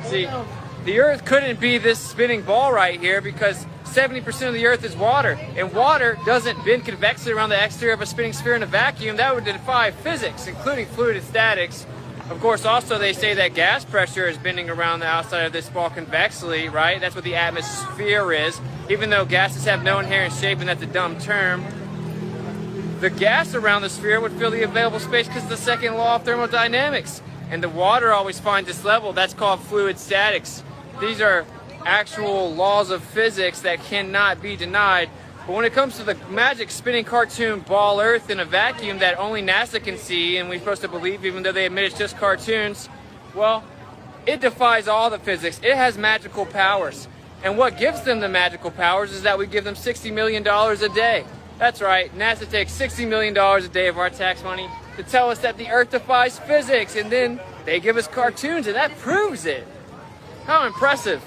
See, the Earth couldn't be this spinning ball right here because 70% of the Earth is water, and water doesn't bend convexly around the exterior of a spinning sphere in a vacuum. That would defy physics, including fluid statics. Of course, also they say that gas pressure is bending around the outside of this ball convexly, right? That's what the atmosphere is, even though gases have no inherent shape, and that's a dumb term. The gas around the sphere would fill the available space because of the second law of thermodynamics. And the water always finds its level. That's called fluid statics. These are actual laws of physics that cannot be denied. But when it comes to the magic spinning cartoon ball Earth in a vacuum that only NASA can see, and we're supposed to believe even though they admit it's just cartoons, well, it defies all the physics. It has magical powers. And what gives them the magical powers is that we give them $60 million a day. That's right, NASA takes $60 million a day of our tax money to tell us that the Earth defies physics, and then they give us cartoons, and that proves it. How impressive.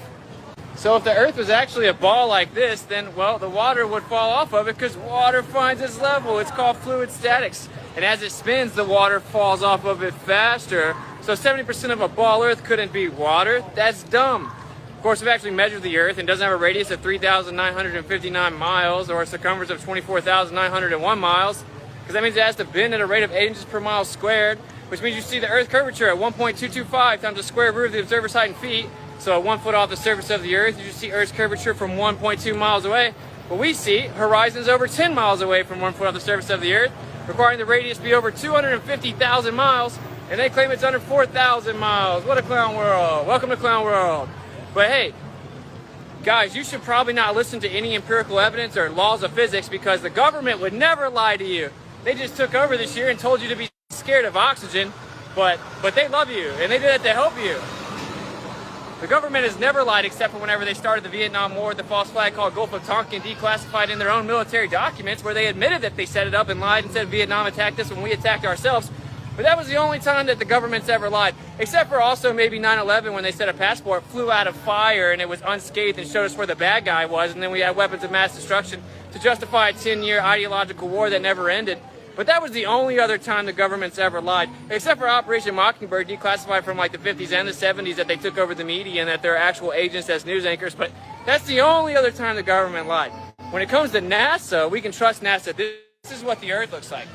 So if the Earth was actually a ball like this, then, well, the water would fall off of it because water finds its level. It's called fluid statics. And as it spins, the water falls off of it faster. So 70% of a ball Earth couldn't be water. That's dumb. Of course, we've actually measured the Earth and doesn't have a radius of 3,959 miles or a circumference of 24,901 miles, because that means it has to bend at a rate of 8 inches per mile squared, which means you see the Earth curvature at 1.225 times the square root of the observer's height in feet. So at 1 foot off the surface of the Earth, you just see Earth's curvature from 1.2 miles away. But we see horizons over 10 miles away from 1 foot off the surface of the Earth, requiring the radius to be over 250,000 miles, and they claim it's under 4,000 miles. What a clown world. Welcome to Clown World. But hey, guys, you should probably not listen to any empirical evidence or laws of physics because the government would never lie to you. They just took over this year and told you to be scared of oxygen, but they love you, and they did it to help you. The government has never lied except for whenever they started the Vietnam War with the false flag called Gulf of Tonkin, declassified in their own military documents, where they admitted that they set it up and lied and said Vietnam attacked us when we attacked ourselves. But that was the only time that the government's ever lied, except for also maybe 9/11 when they said a passport flew out of fire and it was unscathed and showed us where the bad guy was, and then we had weapons of mass destruction to justify a 10-year ideological war that never ended. But that was the only other time the government's ever lied, except for Operation Mockingbird, declassified from like the 50s and the 70s, that they took over the media and that they're actual agents as news anchors. But that's the only other time the government lied. When it comes to NASA, we can trust NASA. This is what the Earth looks like,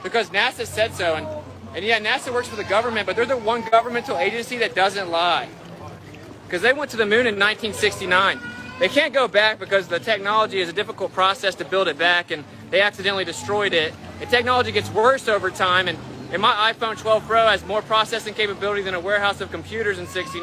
because NASA said so. And yeah, NASA works for the government, but they're the one governmental agency that doesn't lie, because they went to the moon in 1969. They can't go back because the technology is a difficult process to build it back, and they accidentally destroyed it. And technology gets worse over time, and my iPhone 12 Pro has more processing capability than a warehouse of computers in '69.